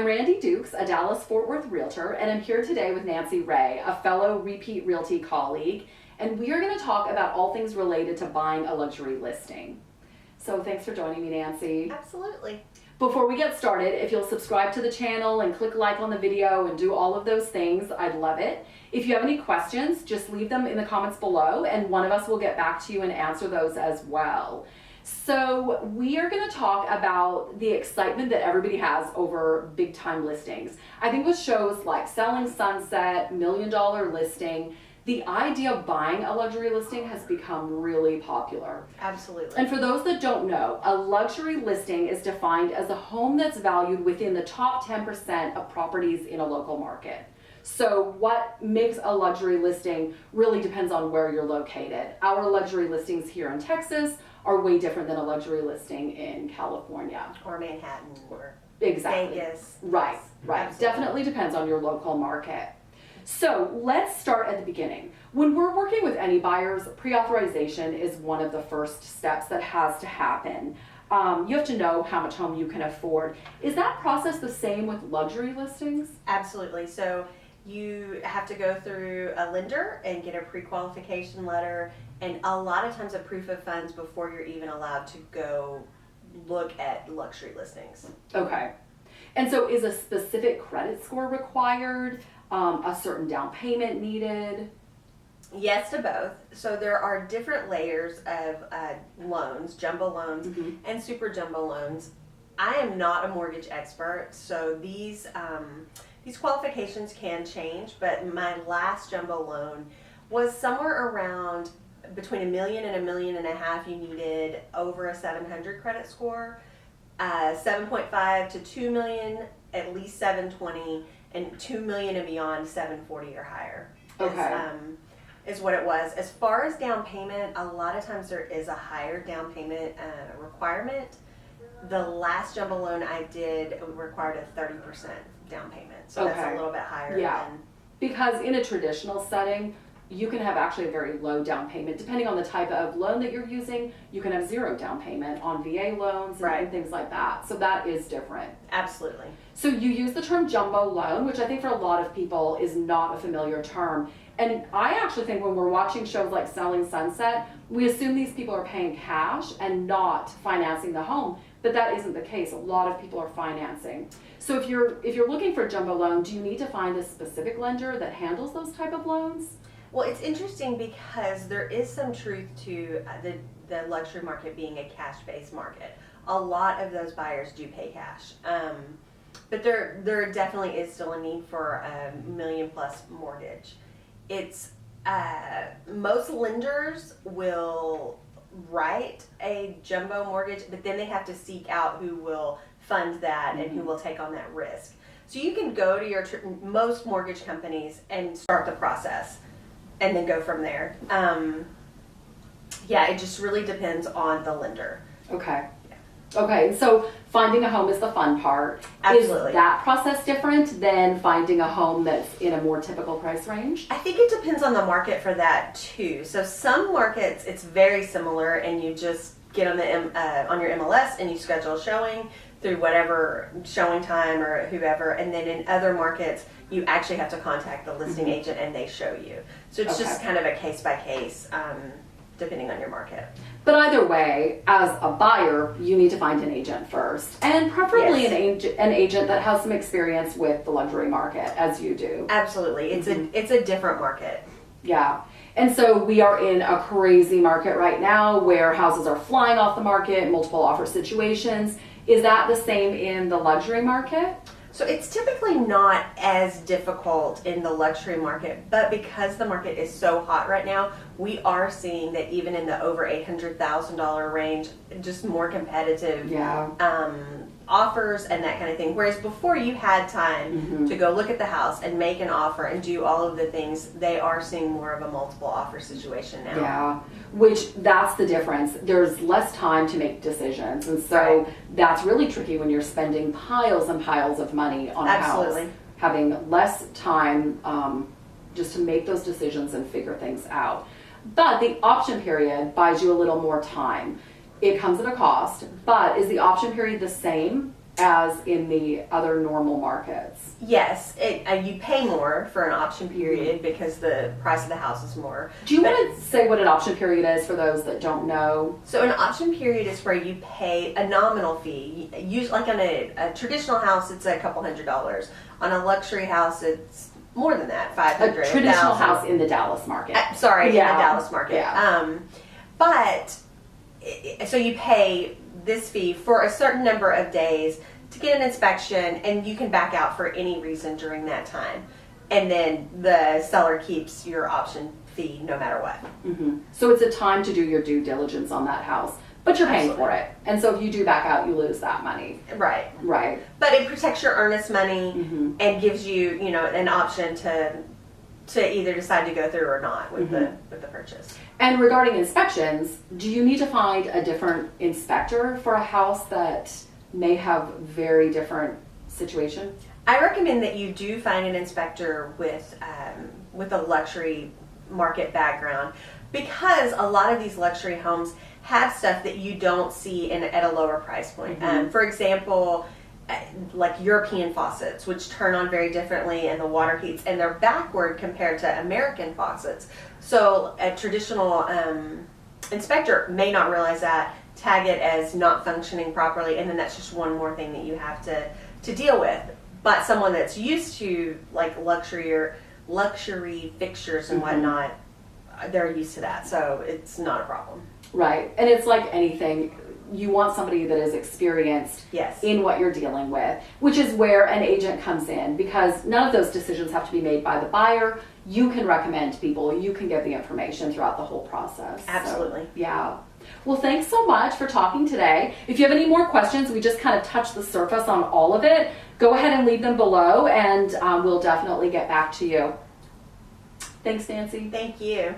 I'm Randi Dukes, a Dallas-Fort Worth realtor, and I'm here today with Nancy Ray, a fellow Repeat Realty colleague, and we are going to talk about all things related to buying a luxury listing. So thanks for joining me, Nancy. Absolutely. Before we get started, if you'll subscribe to the channel and click like on the video and do all of those things, I'd love it. If you have any questions, just leave them in the comments below, and one of us will get back to you and answer those as well. So we are going to talk about the excitement that everybody has over big time listings. I think with shows like Selling Sunset, $1 Million Listing, the idea of buying a luxury listing has become really popular. Absolutely. And for those that don't know, a luxury listing is defined as a home that's valued within the top 10% of properties in a local market. So what makes a luxury listing really depends on where you're located. Our luxury listings here in Texas are way different than a luxury listing in California. Or Manhattan or Exactly. Vegas. Right. Absolutely. Definitely depends on your local market. So let's start at the beginning. When we're working with any buyers, pre-authorization is one of the first steps that has to happen. You have to know how much home you can afford. Is that process the same with luxury listings? Absolutely. So you have to go through a lender and get a pre-qualification letter and a lot of times a proof of funds before you're even allowed to go look at luxury listings. Okay. And so is a specific credit score required? A certain down payment needed? Yes to both. So there are different layers of loans, jumbo loans and super jumbo loans. I am not a mortgage expert, so these qualifications can change, but my last jumbo loan was somewhere around between $1 million and $1.5 million. You needed over a 700 credit score, 7.5 to 2 million, at least 720, and 2 million and beyond 740 or higher. Okay. Is what it was. As far as down payment, a lot of times there is a higher down payment requirement. The last jumbo loan I did required a 30% down payment, so that's a little bit higher. Yeah, because in a traditional setting, you can have actually a very low down payment. Depending on the type of loan that you're using, you can have zero down payment on VA loans and things like that. So that is different. Absolutely. So you use the term jumbo loan, which I think for a lot of people is not a familiar term. And I actually think when we're watching shows like Selling Sunset, we assume these people are paying cash and not financing the home, but that isn't the case. A lot of people are financing. So if you're looking for a jumbo loan, do you need to find a specific lender that handles those type of loans? Well, it's interesting because there is some truth to the luxury market being a cash-based market. A lot of those buyers do pay cash. But there definitely is still a need for a $1 million+ mortgage. It's most lenders will write a jumbo mortgage, but then they have to seek out who will fund that and who will take on that risk. So you can go to your most mortgage companies and start the process and then go from there. Yeah, it just really depends on the lender. Okay. Okay, so finding a home is the fun part. Absolutely. Is that process different than finding a home that's in a more typical price range? I think it depends on the market for that too. So some markets it's very similar, and you just get on the on your MLS and you schedule a showing through whatever showing time or whoever, and then in other markets you actually have to contact the listing agent and they show you. So it's just kind of a case by case. Depending on your market. But either way, as a buyer, you need to find an agent first, and preferably an agent that has some experience with the luxury market, as you do. Absolutely, it's a different market. Yeah, and so we are in a crazy market right now where houses are flying off the market, multiple offer situations. Is that the same in the luxury market? So it's typically not as difficult in the luxury market, but because the market is so hot right now, we are seeing that even in the over $800,000 range, just more competitive offers and that kind of thing. Whereas before you had time to go look at the house and make an offer and do all of the things, they are seeing more of a multiple offer situation now. Yeah, which that's the difference. There's less time to make decisions, and so that's really tricky when you're spending piles and piles of money on a house. Having less time just to make those decisions and figure things out. But the option period buys you a little more time. It comes at a cost, but is the option period the same as in the other normal markets? Yes, you pay more for an option period because the price of the house is more. Do you want to say what an option period is for those that don't know? So an option period is where you pay a nominal fee. Usually, like on a traditional house, it's a couple $100s. On a luxury house, it's more than that, $500. A traditional house in the Dallas market. In the Dallas market. Yeah. So you pay this fee for a certain number of days to get an inspection, and you can back out for any reason during that time. And then the seller keeps your option fee no matter what. Mm-hmm. So it's a time to do your due diligence on that house, but you're paying for it. And so if you do back out, you lose that money. Right. Right. But it protects your earnest money and gives you, an option to either decide to go through or not with the purchase. And regarding inspections, do you need to find a different inspector for a house that may have very different situation? I recommend that you do find an inspector with a luxury market background, because a lot of these luxury homes have stuff that you don't see at a lower price point. For example, like European faucets, which turn on very differently and the water heats, and they're backward compared to American faucets. So a traditional inspector may not realize that, tag it as not functioning properly, and then that's just one more thing that you have to deal with. But someone that's used to like luxury fixtures and whatnot, they're used to that, so it's not a problem. Right. And it's like anything, you want somebody that is experienced in what you're dealing with, which is where an agent comes in, because none of those decisions have to be made by the buyer. You can recommend people, you can give the information throughout the whole process. Absolutely. So, yeah. Well, thanks so much for talking today. If you have any more questions, we just kind of touched the surface on all of it. Go ahead and leave them below, and we'll definitely get back to you. Thanks, Nancy. Thank you.